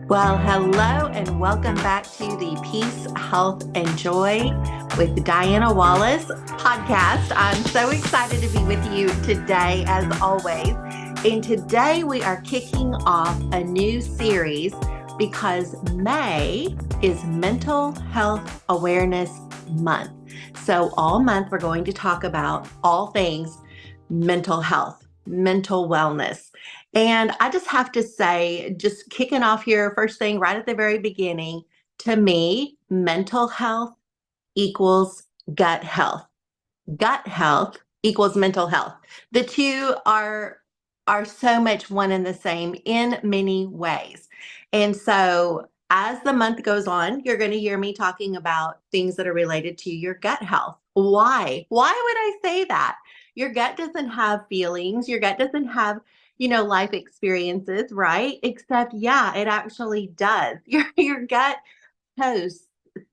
Well, hello and welcome back to the Peace, Health, and Joy with Diana Wallace podcast. I'm so excited to be with you today, as always. And today we are kicking off a new series because May is Mental Health Awareness Month. So, all month we're going to talk about all things mental health, mental wellness. And I just have to say, just kicking off here, first thing right at the very beginning, to me, mental health equals gut health. Gut health equals mental health. The two are so much one and the same in many ways. And so as the month goes on, you're going to hear me talking about things that are related to your gut health. Why? Why would I say that? Your gut doesn't have feelings. Your gut doesn't have, life experiences, right? Except, yeah, it actually does. Your gut hosts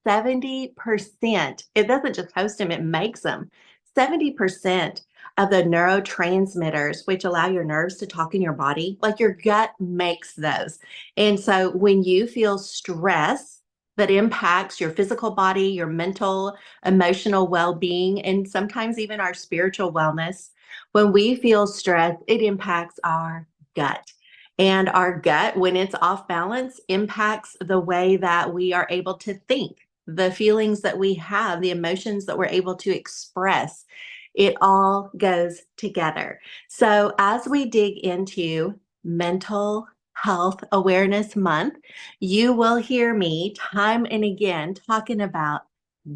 70%. It doesn't just host them, it makes them. 70% of the neurotransmitters, which allow your nerves to talk in your body, like your gut makes those. And so when you feel stress that impacts your physical body, your mental, emotional well being, and sometimes even our spiritual wellness, when we feel stress, it impacts our gut. And our gut, when it's off balance, impacts the way that we are able to think, the feelings that we have, the emotions that we're able to express. It all goes together. So, as we dig into Mental Health Awareness Month, you will hear me time and again talking about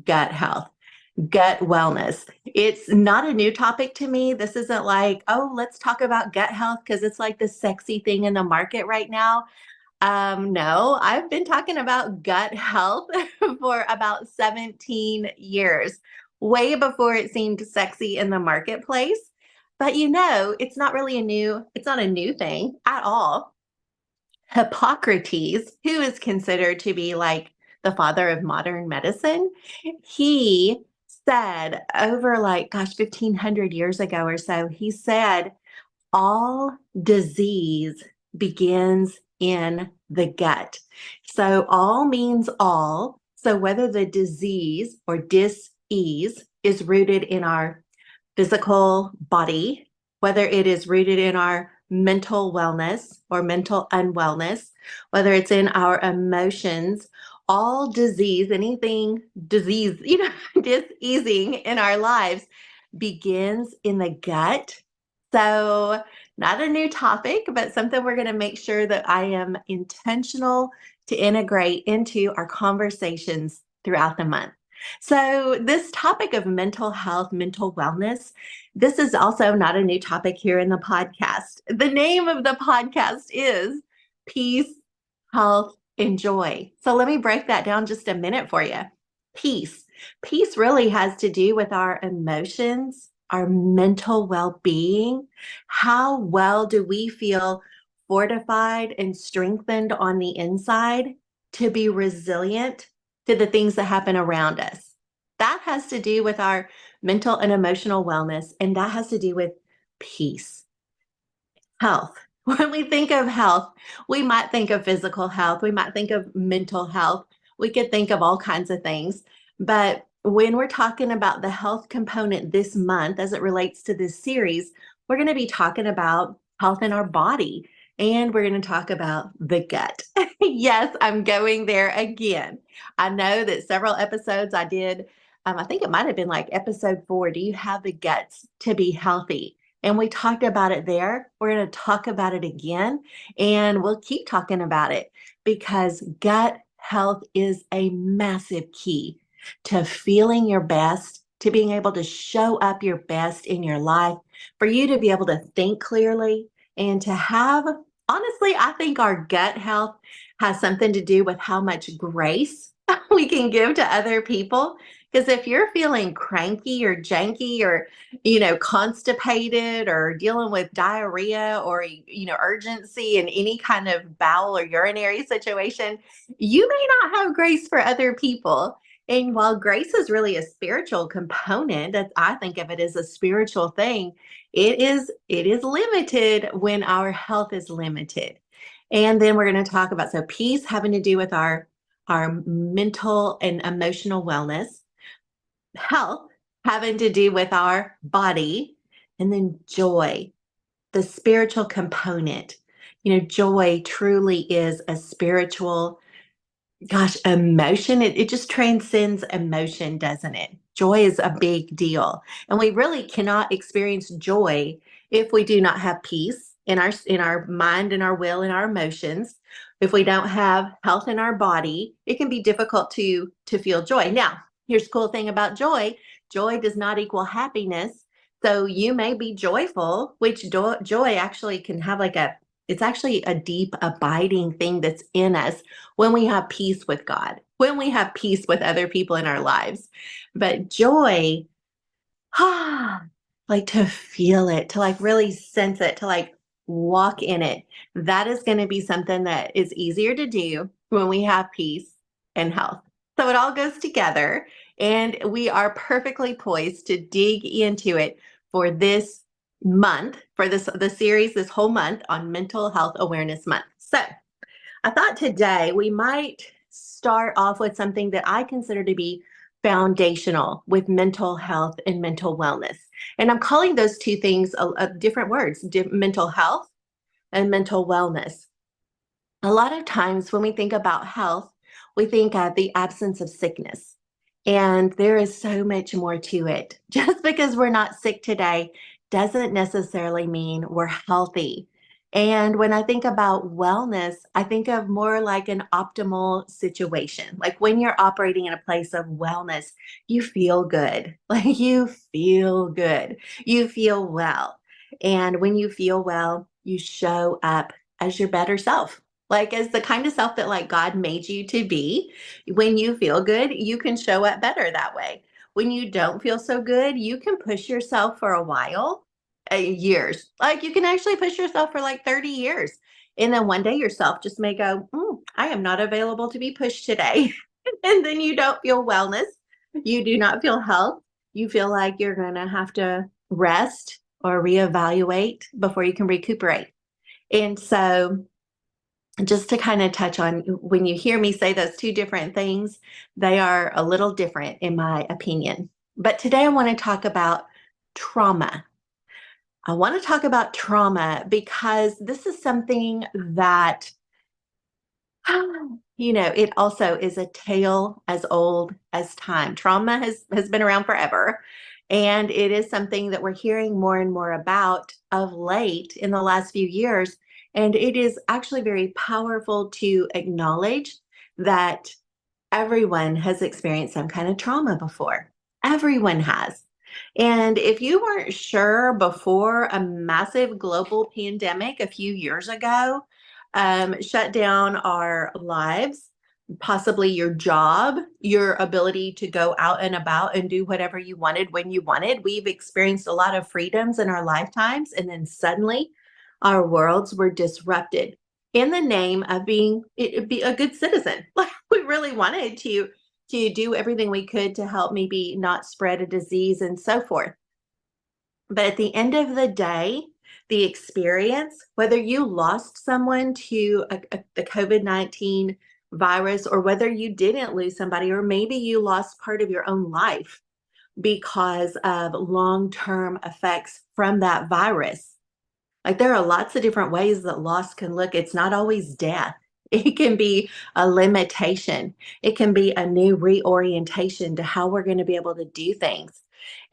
gut health, gut wellness. It's not a new topic to me. This isn't like, oh, let's talk about gut health because it's like the sexy thing in the market right now. No, I've been talking about gut health for about 17 years, way before it seemed sexy in the marketplace. But it's not a new thing at all. Hippocrates, who is considered to be like the father of modern medicine, he said over like, gosh, 1500 years ago or so, he said, all disease begins in the gut. So all means all. So whether the disease or dis-ease is rooted in our physical body, whether it is rooted in our mental wellness or mental unwellness, whether it's in our emotions, all disease, anything disease, diseasing in our lives begins in the gut. So, not a new topic, but something we're going to make sure that I am intentional to integrate into our conversations throughout the month. So, this topic of mental health, mental wellness, this is also not a new topic here in the podcast. The name of the podcast is Peace, Health, and Joy. So, let me break that down just a minute for you. Peace. Peace really has to do with our emotions, our mental well being. How well do we feel fortified and strengthened on the inside to be resilient to the things that happen around us? That has to do with our mental and emotional wellness, and that has to do with peace. Health. When we think of health, we might think of physical health, we might think of mental health, we could think of all kinds of things. But when we're talking about the health component this month as it relates to this series, we're going to be talking about health in our body and we're going to talk about the gut. Yes, I'm going there again. I know that several episodes I did, I think it might have been like episode 4. Do you have the guts to be healthy? And we talked about it there. We're going to talk about it again, and we'll keep talking about it because gut health is a massive key to feeling your best, to being able to show up your best in your life, for you to be able to think clearly and to have, honestly, I think our gut health has something to do with how much grace we can give to other people. Because if you're feeling cranky or janky or constipated or dealing with diarrhea or, urgency in any kind of bowel or urinary situation, you may not have grace for other people. And while grace is really a spiritual component, as I think of it as a spiritual thing, it is limited when our health is limited. And then we're going to talk about, so peace having to do with our mental and emotional wellness, health having to do with our body, and then joy, the spiritual component. Joy truly is a spiritual, gosh, emotion. It just transcends emotion, doesn't it? Joy is a big deal. And we really cannot experience joy if we do not have peace in our mind and our will and our emotions. If we don't have health in our body, it can be difficult to feel joy. Now, here's the cool thing about joy. Joy does not equal happiness. So you may be joyful, which joy actually can have it's actually a deep abiding thing that's in us when we have peace with God, when we have peace with other people in our lives. But joy, like to feel it, to like really sense it, to like walk in it, that is going to be something that is easier to do when we have peace and health. So it all goes together, and we are perfectly poised to dig into it for this month, for the series this whole month on Mental Health Awareness Month. So I thought today we might start off with something that I consider to be foundational with mental health and mental wellness. And I'm calling those two things different words, mental health and mental wellness. A lot of times when we think about health, we think of the absence of sickness. And there is so much more to it. Just because we're not sick today doesn't necessarily mean we're healthy. And when I think about wellness, I think of more like an optimal situation. Like when you're operating in a place of wellness, you feel good. Like you feel good. You feel well. And when you feel well, you show up as your better self, like as the kind of self that like God made you to be. When you feel good, you can show up better that way. When you don't feel so good, you can push yourself for a while, years. Like you can actually push yourself for like 30 years. And then one day yourself just may go, I am not available to be pushed today. And then you don't feel wellness. You do not feel health. You feel like you're going to have to rest or reevaluate before you can recuperate. And so, just to kind of touch on, when you hear me say those two different things, they are a little different in my opinion. But today I want to talk about trauma. I want to talk about trauma because this is something that, it also is a tale as old as time. Trauma has been around forever. And it is something that we're hearing more and more about of late in the last few years. And it is actually very powerful to acknowledge that everyone has experienced some kind of trauma before. Everyone has. And if you weren't sure before, a massive global pandemic a few years ago shut down our lives, possibly your job, your ability to go out and about and do whatever you wanted when you wanted. We've experienced a lot of freedoms in our lifetimes, and then suddenly our worlds were disrupted in the name of be a good citizen. Like we really wanted to do everything we could to help maybe not spread a disease and so forth. But at the end of the day, the experience, whether you lost someone to the COVID-19 virus, or whether you didn't lose somebody, or maybe you lost part of your own life because of long-term effects from that virus. Like there are lots of different ways that loss can look. It's not always death. It can be a limitation. It can be a new reorientation to how we're going to be able to do things.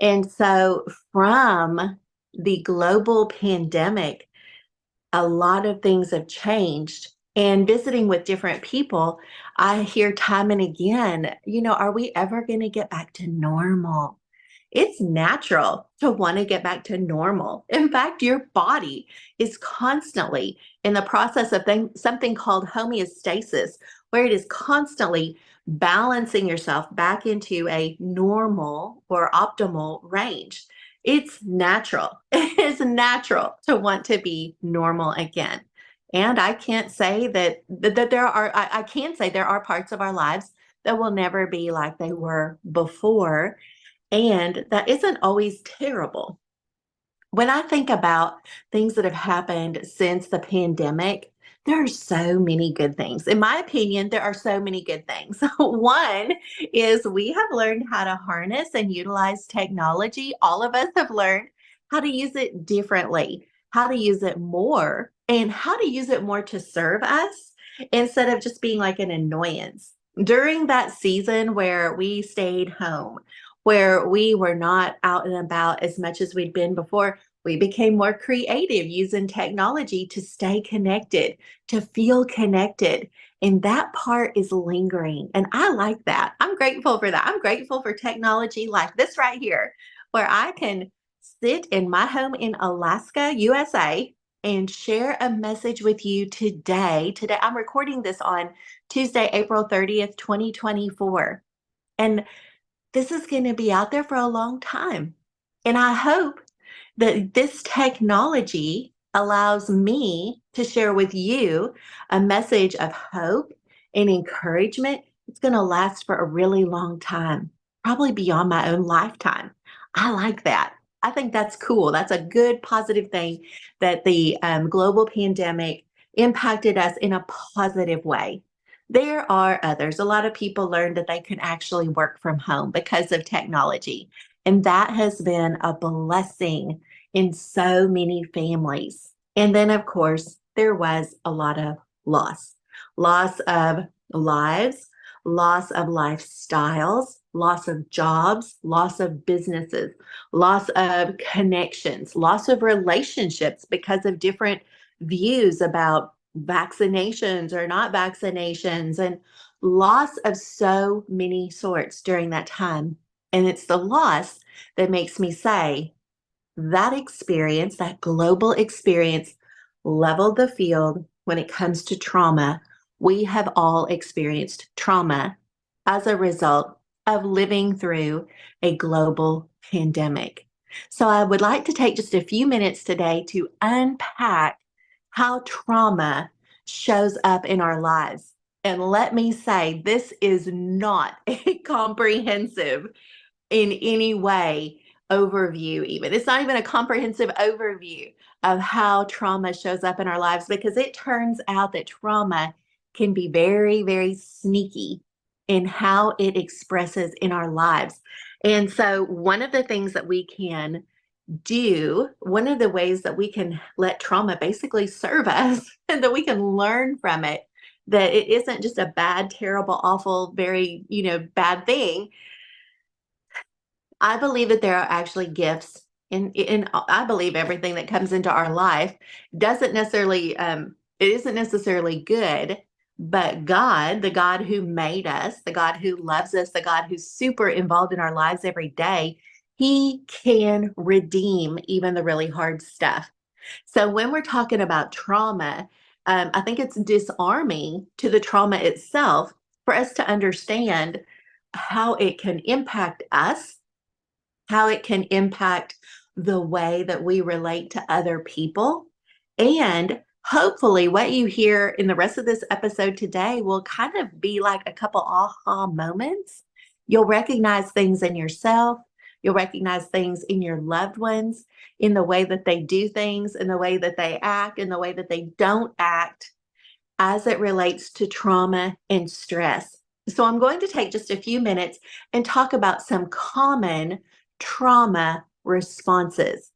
And so from the global pandemic, a lot of things have changed. And visiting with different people, I hear time and again, are we ever going to get back to normal? It's natural to want to get back to normal. In fact, your body is constantly in the process of something called homeostasis, where it is constantly balancing yourself back into a normal or optimal range. It's natural. It is natural to want to be normal again. And I can't say that there are, I can say there are parts of our lives that will never be like they were before, and that isn't always terrible. When I think about things that have happened since the pandemic, There are so many good things. In my opinion, there are so many good things. One is we have learned how to harness and utilize technology. All of us have learned how to use it differently, how to use it more, and how to use it more to serve us instead of just being like an annoyance. During that season where we stayed home, where we were not out and about as much as we'd been before, we became more creative using technology to stay connected, to feel connected. And that part is lingering. And I like that. I'm grateful for that. I'm grateful for technology like this right here, where I can sit in my home in Alaska, USA, and share a message with you today. Today, I'm recording this on Tuesday, April 30th, 2024. And this is going to be out there for a long time. And I hope that this technology allows me to share with you a message of hope and encouragement. It's going to last for a really long time, probably beyond my own lifetime. I like that. I think that's cool. That's a good, positive thing that the global pandemic impacted us in a positive way. There are others. A lot of people learned that they can actually work from home because of technology. And that has been a blessing in so many families. And then, of course, there was a lot of loss of lives, loss of lifestyles, loss of jobs, loss of businesses, loss of connections, loss of relationships because of different views about vaccinations or not vaccinations, and loss of so many sorts during that time. And it's the loss that makes me say that experience, that global experience, leveled the field when it comes to trauma. We have all experienced trauma as a result of living through a global pandemic. So, I would like to take just a few minutes today to unpack how trauma shows up in our lives. And let me say, this is not a comprehensive in any way overview, even. It's not even a comprehensive overview of how trauma shows up in our lives, because it turns out that trauma can be very, very sneaky in how it expresses in our lives. And so, one of the things that we can do, one of the ways that we can let trauma basically serve us and that we can learn from it, that it isn't just a bad, terrible, awful, very, bad thing. I believe that there are actually gifts in I believe everything that comes into our life doesn't necessarily it isn't necessarily good, but God, the God who made us, the God who loves us, the God who's super involved in our lives every day, he can redeem even the really hard stuff. So when we're talking about trauma, I think it's disarming to the trauma itself for us to understand how it can impact us, how it can impact the way that we relate to other people. And hopefully, what you hear in the rest of this episode today will kind of be like a couple aha moments. You'll recognize things in yourself, you'll recognize things in your loved ones, in the way that they do things, in the way that they act, in the way that they don't act as it relates to trauma and stress. So, I'm going to take just a few minutes and talk about some common trauma responses.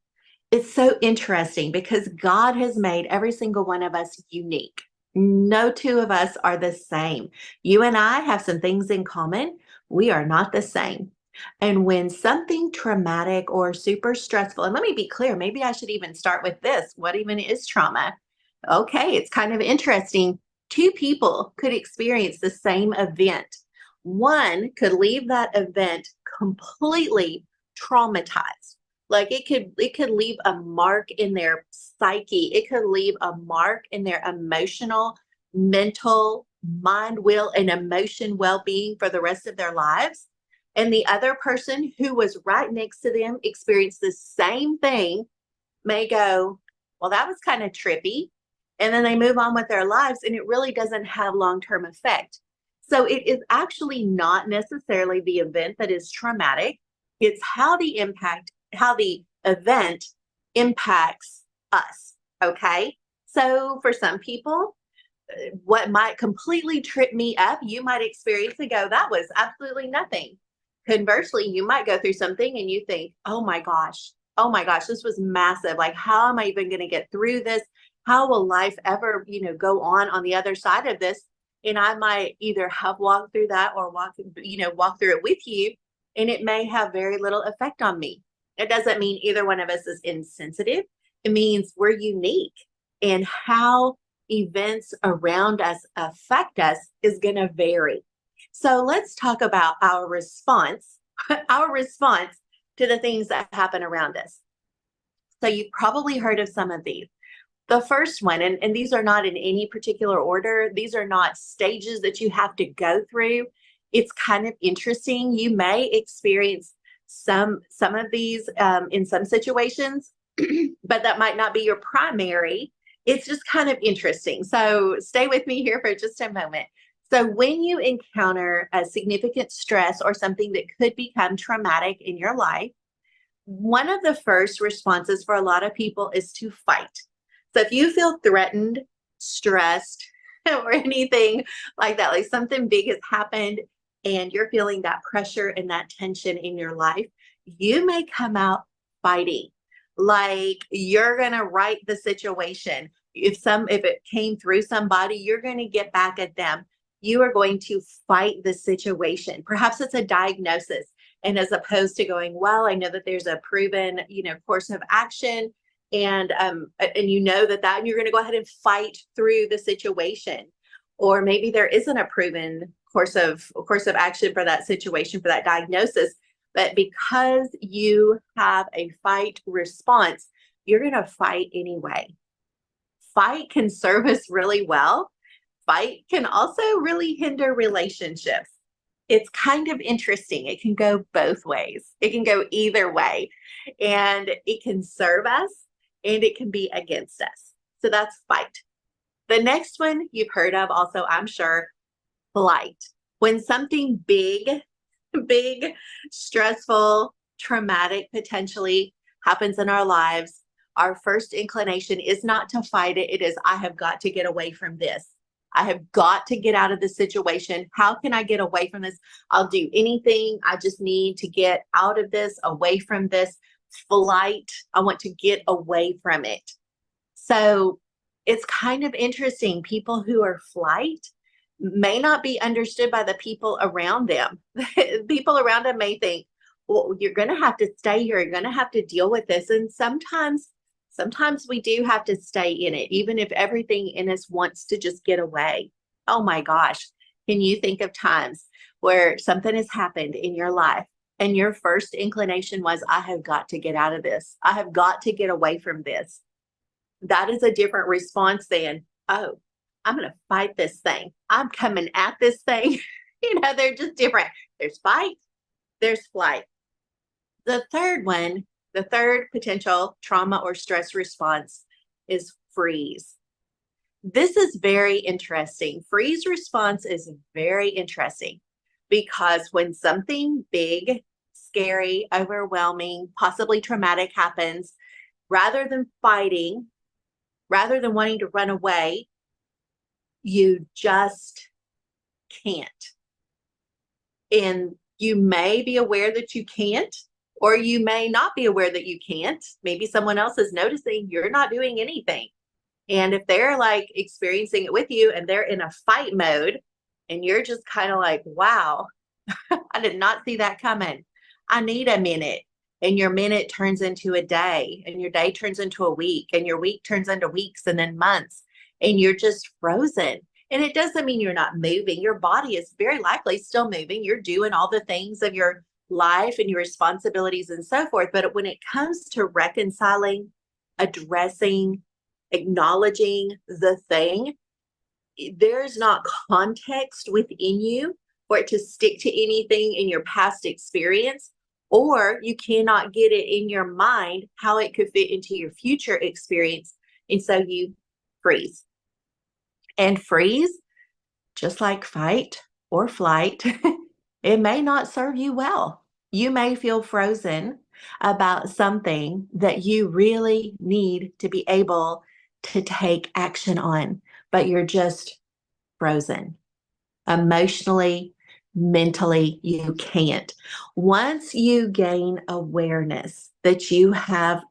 It's so interesting because God has made every single one of us unique. No two of us are the same. You and I have some things in common. We are not the same. And when something traumatic or super stressful, and let me be clear, maybe I should even start with this. What even is trauma? Okay, it's kind of interesting. Two people could experience the same event. One could leave that event completely traumatized. Like it could leave a mark in their psyche. It could leave a mark in their emotional, mental, mind, will, and emotion well-being for the rest of their lives. And the other person who was right next to them experienced the same thing may go, well, that was kind of trippy. And then they move on with their lives, and it really doesn't have long term effect. So it is actually not necessarily the event that is traumatic, it's how the event impacts us. Okay. So for some people, what might completely trip me up, you might experience and go, that was absolutely nothing. Conversely, you might go through something and you think, oh my gosh, this was massive. Like, how am I even going to get through this? How will life ever, go on the other side of this? And I might either have walked through that or walk through it with you, and it may have very little effect on me. It doesn't mean either one of us is insensitive. It means we're unique, and how events around us affect us is going to vary. So let's talk about our response, our response to the things that happen around us. So you've probably heard of some of these. The first one, and these are not in any particular order, these are not stages that you have to go through. It's kind of interesting. You may experience some of these in some situations, but that might not be your primary. It's just kind of interesting. So stay with me here for just a moment. So when you encounter a significant stress or something that could become traumatic in your life, one of the first responses for a lot of people is to fight. So if you feel threatened, stressed, or anything like that, like something big has happened and you're feeling that pressure and that tension in your life, you may come out fighting. Like you're going to right the situation. If it came through somebody, you're going to get back at them. You are going to fight the situation. Perhaps it's a diagnosis. And as opposed to going, well, I know that there's a proven, course of action, and you know that and you're going to go ahead and fight through the situation. Or maybe there isn't a proven course of action for that situation, for that diagnosis, but because you have a fight response, you're going to fight anyway. Fight can serve us really well. Fight can also really hinder relationships. It's kind of interesting. It can go both ways. It can go either way, and it can serve us and it can be against us. So that's fight. The next one you've heard of also, I'm sure, flight. When something big, stressful, traumatic potentially happens in our lives, our first inclination is not to fight it. It is, I have got to get away from this. I have got to get out of this situation. How can I get away from this? I'll do anything. I just need to get out of this, away from this. Flight. I want to get away from it. So it's kind of interesting. People who are flight may not be understood by the people around them. People around them may think, well, you're going to have to stay here. You're going to have to deal with this. And sometimes we do have to stay in it, even if everything in us wants to just get away. Oh my gosh. Can you think of times where something has happened in your life and your first inclination was, I have got to get out of this. I have got to get away from this. That is a different response than, oh, I'm going to fight this thing. I'm coming at this thing. They're just different. There's fight, there's flight. The third potential trauma or stress response is freeze. This is very interesting. Freeze response is very interesting because when something big, scary, overwhelming, possibly traumatic happens, rather than fighting, rather than wanting to run away, you just can't. And you may be aware that you can't, or you may not be aware that you can't. Maybe someone else is noticing you're not doing anything. And if they're like experiencing it with you and they're in a fight mode and you're just kind of like, wow, I did not see that coming. I need a minute. And your minute turns into a day, and your day turns into a week, and your week turns into weeks and then months, and you're just frozen. And it doesn't mean you're not moving. Your body is very likely still moving. You're doing all the things of your life and your responsibilities and so forth. But when it comes to reconciling, addressing, acknowledging the thing, there's not context within you for it to stick to anything in your past experience, or you cannot get it in your mind how it could fit into your future experience. And so you freeze. And freeze, just like fight or flight, it may not serve you well. You may feel frozen about something that you really need to be able to take action on. but you're just frozen emotionally, mentally. You can't. Once you gain awareness that you have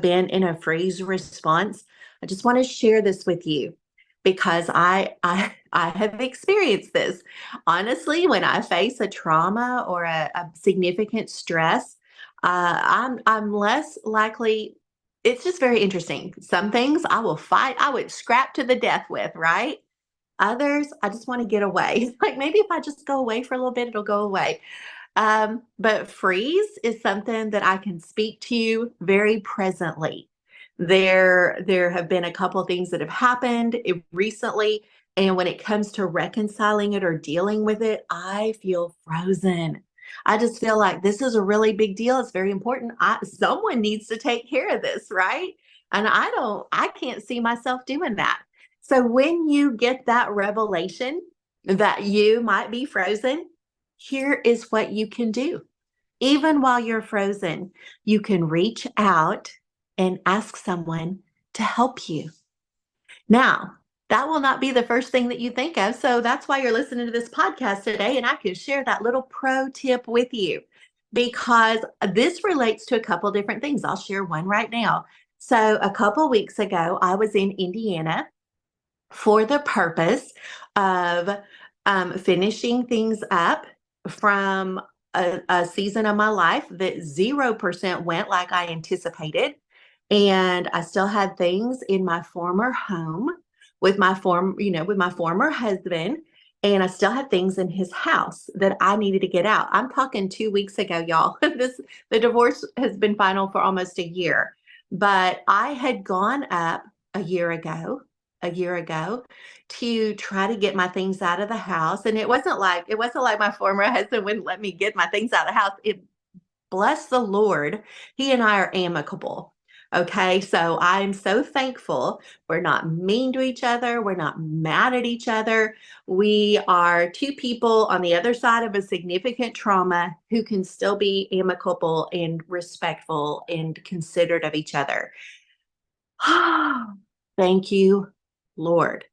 been in a freeze response, I just want to share this with you because I have experienced this. Honestly, when I face a trauma or a significant stress, I'm less likely. It's just very interesting. Some things I will fight, I would scrap to the death with, right? Others, I just want to get away. Like maybe if I just go away for a little bit, it'll go away. But freeze is something that I can speak to you very presently. There have been a couple things that have happened recently, and when it comes to reconciling it or dealing with it, I feel frozen. I just feel like this is a really big deal. It's very important. Someone needs to take care of this, right? And I can't see myself doing that. So when you get that revelation that you might be frozen, here is what you can do. Even while you're frozen, you can reach out and ask someone to help you. Now, that will not be the first thing that you think of. So that's why you're listening to this podcast today. And I can share that little pro tip with you because this relates to a couple different things. I'll share one right now. So a couple weeks ago, I was in Indiana for the purpose of finishing things up from a season of my life that 0% went like I anticipated. And I still had things in my former home with my former husband. And I still had things in his house that I needed to get out. I'm talking 2 weeks ago, y'all. The divorce has been final for almost a year. But I had gone up a year ago a year ago to try to get my things out of the house. And it wasn't like my former husband wouldn't let me get my things out of the house. It bless the Lord, he and I are amicable. Okay, so I'm so thankful. We're not mean to each other. We're not mad at each other. We are two people on the other side of a significant trauma who can still be amicable and respectful and considerate of each other. Thank you, Lord.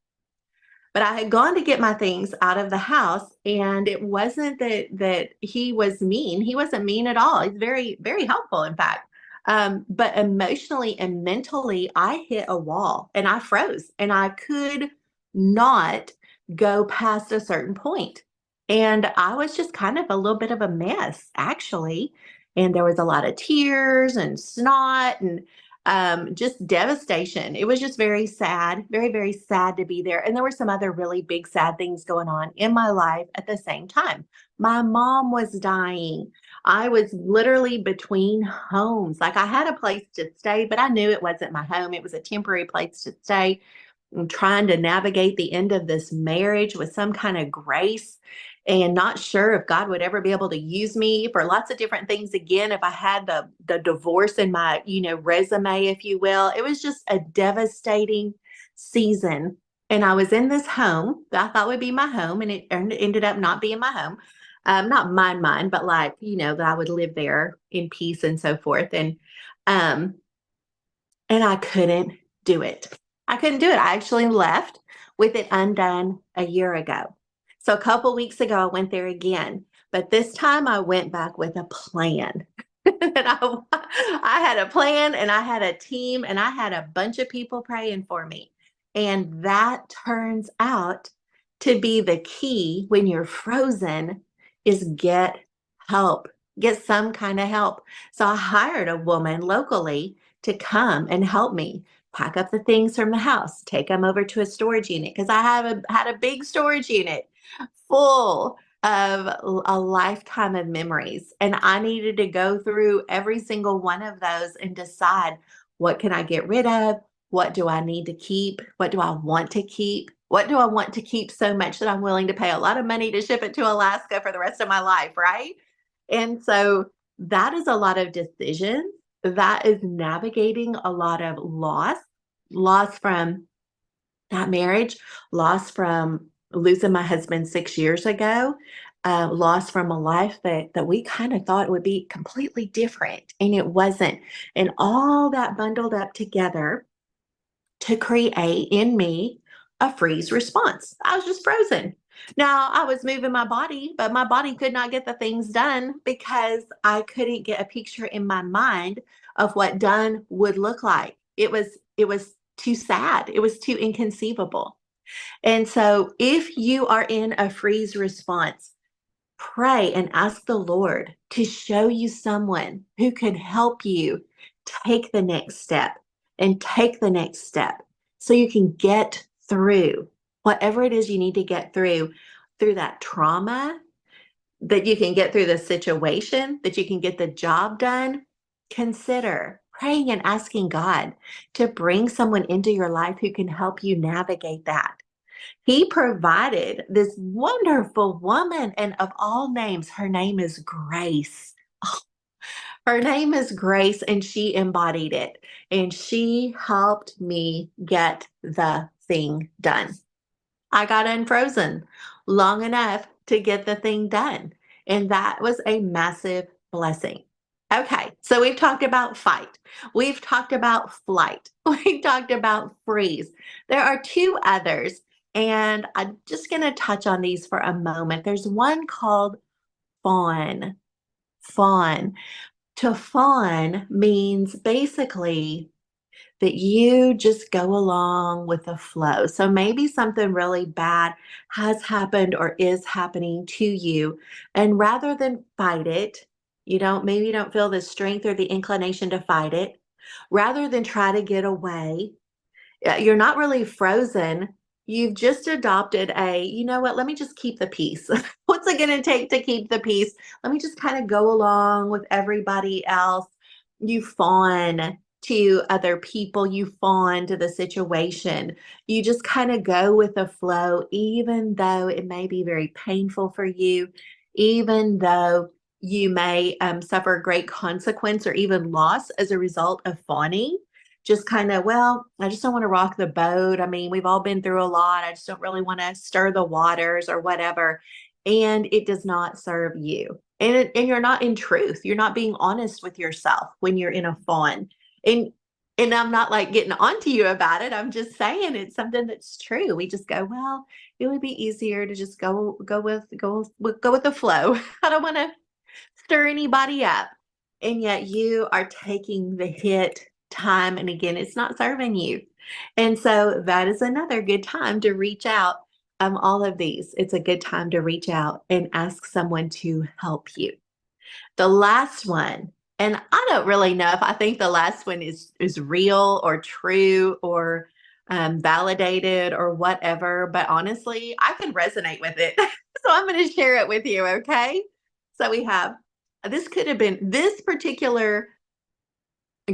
But I had gone to get my things out of the house, and it wasn't that he was mean. He wasn't mean at all. He's very, very helpful, in fact. But emotionally and mentally, I hit a wall and I froze and I could not go past a certain point. And I was just kind of a little bit of a mess, actually. And there was a lot of tears and snot and just devastation. It was just very sad, very, very sad to be there. And there were some other really big, sad things going on in my life at the same time. My mom was dying. I was literally between homes. Like I had a place to stay, but I knew it wasn't my home. It was a temporary place to stay. I'm trying to navigate the end of this marriage with some kind of grace and not sure if God would ever be able to use me for lots of different things again if I had the divorce in my, resume, if you will. It was just a devastating season. And I was in this home that I thought would be my home, and it ended up not being my home. Not mine, but like, that I would live there in peace and so forth. Um, and I couldn't do it. I couldn't do it. I actually left with it undone a year ago. So a couple weeks ago, I went there again, but this time I went back with a plan. And I had a plan and I had a team and I had a bunch of people praying for me. And that turns out to be the key when you're frozen is get help, get some kind of help. So I hired a woman locally to come and help me pack up the things from the house, take them over to a storage unit because had a big storage unit full of a lifetime of memories. And I needed to go through every single one of those and decide what can I get rid of? What do I need to keep? What do I want to keep? What do I want to keep so much that I'm willing to pay a lot of money to ship it to Alaska for the rest of my life, right? And so that is a lot of decisions. That is navigating a lot of loss from that marriage, loss from losing my husband 6 years ago, loss from a life that we kind of thought would be completely different, and it wasn't. And all that bundled up together to create in me a freeze response. I was just frozen. Now I was moving my body, but my body could not get the things done because I couldn't get a picture in my mind of what done would look like. It was too sad. It was too inconceivable. And so if you are in a freeze response, pray and ask the Lord to show you someone who can help you take the next step and take the next step so you can get through whatever it is you need to get through that trauma, that you can get through the situation, that you can get the job done. Consider praying and asking God to bring someone into your life who can help you navigate that. He provided this wonderful woman, and of all names, her name is Grace. Her name is Grace, and she embodied it. And she helped me get the thing done. I got unfrozen long enough to get the thing done. And that was a massive blessing. Okay, so we've talked about fight. We've talked about flight. We've talked about freeze. There are two others, and I'm just going to touch on these for a moment. There's one called fawn. Fawn. To fawn means basically that you just go along with the flow. So maybe something really bad has happened or is happening to you. And rather than fight it, maybe you don't feel the strength or the inclination to fight it. Rather than try to get away, you're not really frozen. You've just adopted you know what, let me just keep the peace. What's it going to take to keep the peace? Let me just kind of go along with everybody else. You fawn to other people, you fawn to the situation. You just kind of go with the flow, even though it may be very painful for you, even though you may suffer great consequence or even loss as a result of fawning. Just kind of, well, I just don't want to rock the boat. I mean, we've all been through a lot. I just don't really want to stir the waters or whatever. And it does not serve you. And you're not in truth. You're not being honest with yourself when you're in a fawn. And and I'm not like getting onto you about it. I'm just saying it's something that's true. We just go, well, it would be easier to just go with the flow. I don't want to stir anybody up. And yet you are taking the hit time and again, it's not serving you. And so that is another good time to reach out. All of these, it's a good time to reach out and ask someone to help you. The last one, and I don't really know if I think the last one is real or true or validated or whatever, but honestly, I can resonate with it. So I'm going to share it with you, okay? So we have this could have been this particular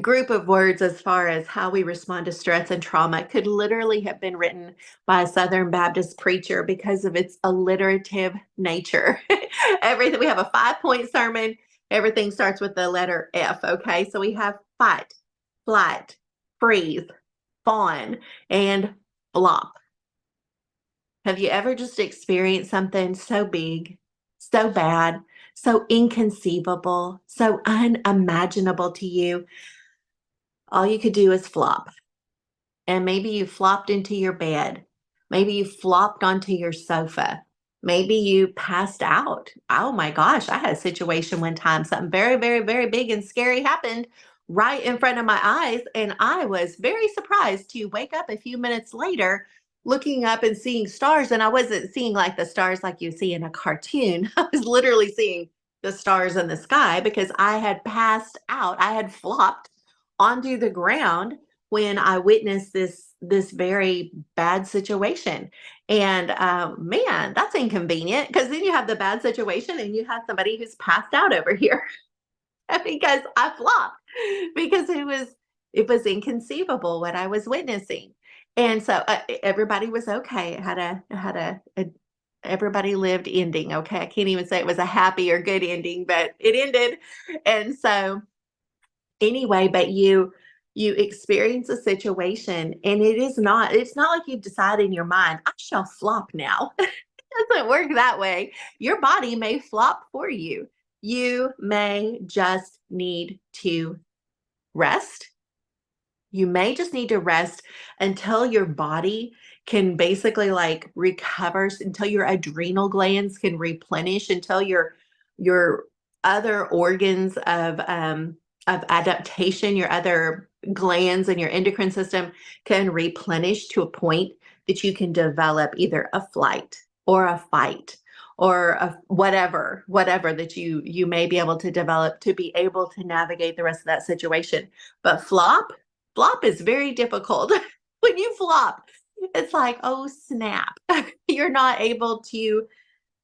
group of words as far as how we respond to stress and trauma could literally have been written by a Southern Baptist preacher because of its alliterative nature. Everything we have a 5-point sermon. Everything starts with the letter F. Okay, so we have fight, flight, freeze, fawn, and flop. Have you ever just experienced something so big, so bad, so inconceivable, so unimaginable to you? All you could do is flop. And maybe you flopped into your bed. Maybe you flopped onto your sofa. Maybe you passed out. Oh my gosh, I had a situation one time, something very, very, very big and scary happened right in front of my eyes. And I was very surprised to wake up a few minutes later, looking up and seeing stars. And I wasn't seeing like the stars like you see in a cartoon. I was literally seeing the stars in the sky because I had passed out. I had flopped onto the ground when I witnessed this very bad situation. And man, that's inconvenient because then you have the bad situation and you have somebody who's passed out over here because I flopped because it was inconceivable what I was witnessing. And so everybody was okay. It had a everybody lived ending. Okay, I can't even say it was a happy or good ending, but it ended. And so anyway, but you experience a situation and it's not like you've decided in your mind, I shall flop now. It doesn't work that way. Your body may flop for you. You may just need to rest. You may just need to rest until your body can basically like recover, until your adrenal glands can replenish, until your other organs of adaptation, your other glands and your endocrine system can replenish to a point that you can develop either a flight or a fight or whatever that you may be able to develop to be able to navigate the rest of that situation. But flop is very difficult. When you flop, it's like, oh snap. You're not able to,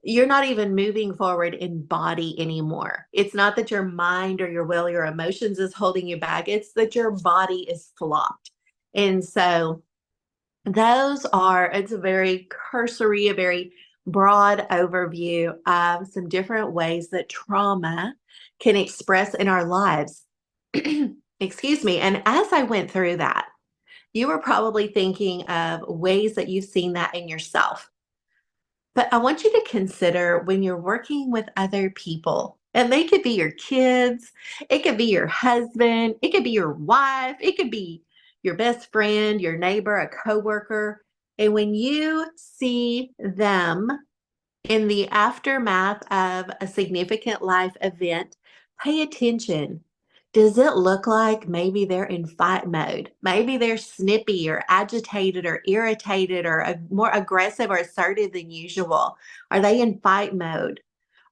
you're not even moving forward in body anymore. It's not that your mind or your will, your emotions is holding you back. It's that your body is flopped. And so it's a very cursory, a very broad overview of some different ways that trauma can express in our lives. Excuse me. And as I went through that, you were probably thinking of ways that you've seen that in yourself. But I want you to consider when you're working with other people, and they could be your kids, it could be your husband, it could be your wife, it could be your best friend, your neighbor, a coworker. And when you see them in the aftermath of a significant life event, pay attention. Does it look like maybe they're in fight mode? Maybe they're snippy or agitated or irritated or more aggressive or assertive than usual. Are they in fight mode?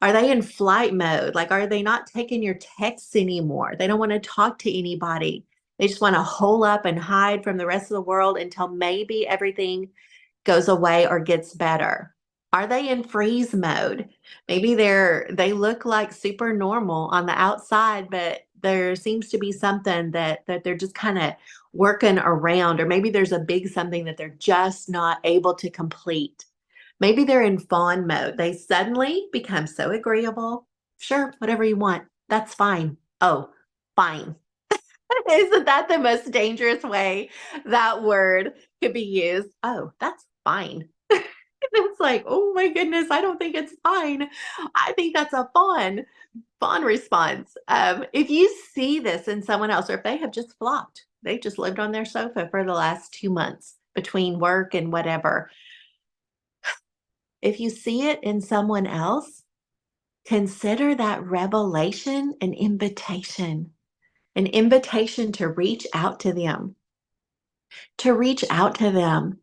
Are they in flight mode? Like, are they not taking your texts anymore? They don't want to talk to anybody. They just want to hole up and hide from the rest of the world until maybe everything goes away or gets better. Are they in freeze mode? Maybe they look like super normal on the outside, but there seems to be something that they're just kind of working around, or maybe there's a big something that they're just not able to complete. Maybe they're in fawn mode. They suddenly become so agreeable. Sure, whatever you want. That's fine. Oh, fine. Isn't that the most dangerous way that word could be used? Oh, that's fine. It's like, oh my goodness, I don't think it's fine. I think that's a fawn response. If you see this in someone else, or if they have just flopped, they just lived on their sofa for the last 2 months between work and whatever. If you see it in someone else, consider that revelation an invitation to reach out to them, to reach out to them.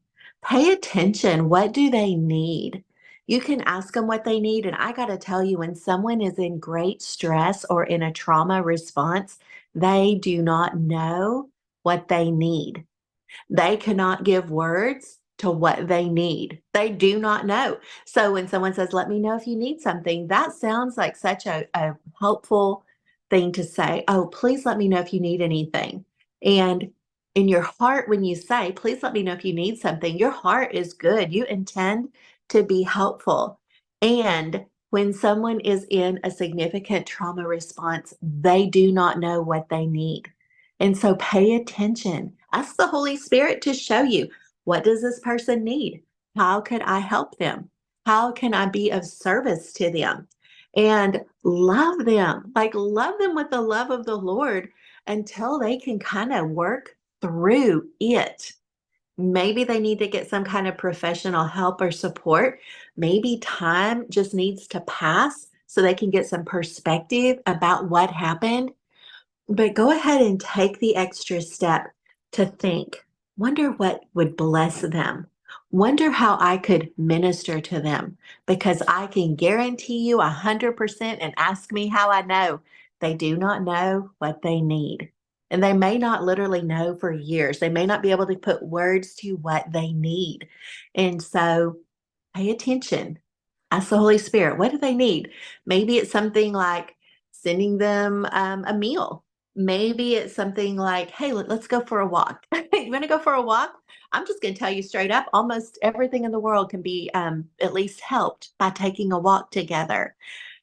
Pay attention. What do they need? You can ask them what they need. And I got to tell you, when someone is in great stress or in a trauma response, they do not know what they need. They cannot give words to what they need. They do not know. So when someone says, let me know if you need something, that sounds like such a helpful thing to say. Oh, please let me know if you need anything. And in your heart, when you say, please let me know if you need something, your heart is good. You intend to be helpful. And when someone is in a significant trauma response, they do not know what they need. And so pay attention. Ask the Holy Spirit to show you, what does this person need? How can I help them? How can I be of service to them? And love them, like love them with the love of the Lord until they can kind of work through it. Maybe they need to get some kind of professional help or support. Maybe time just needs to pass so they can get some perspective about what happened. But go ahead and take the extra step to think, wonder what would bless them. Wonder how I could minister to them, because I can guarantee you 100%, and ask me how I know, they do not know what they need. And they may not literally know for years. They may not be able to put words to what they need. And so pay attention. Ask the Holy Spirit, what do they need? Maybe it's something like sending them a meal. Maybe it's something like, hey, let's go for a walk. You want to go for a walk? I'm just going to tell you straight up, almost everything in the world can be at least helped by taking a walk together.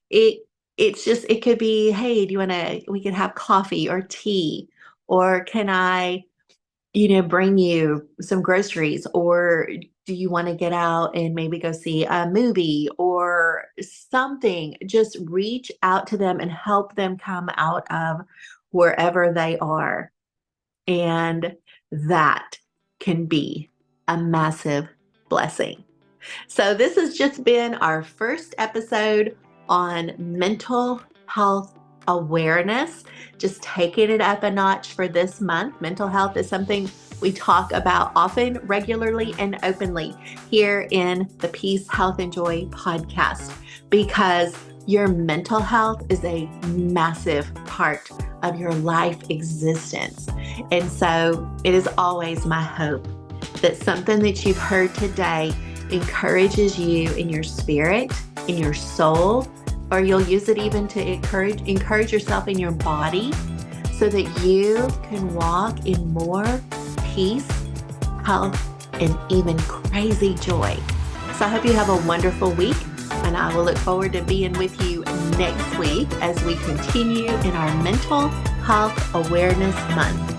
It it's just, it could be, hey, do you want to, we could have coffee or tea, or can I bring you some groceries, or do you want to get out and maybe go see a movie or something? Just reach out to them and help them come out of wherever they are. And that can be a massive blessing. So, this has just been our first episode on mental health awareness, just taking it up a notch for this month. Mental health is something we talk about often, regularly, and openly here in the Peace, Health, and Joy podcast, because your mental health is a massive part of your life existence. And so it is always my hope that something that you've heard today encourages you in your spirit, in your soul, or you'll use it even to encourage yourself in your body, so that you can walk in more peace, health, and even crazy joy. So I hope you have a wonderful week, and I will look forward to being with you next week as we continue in our Mental Health Awareness Month.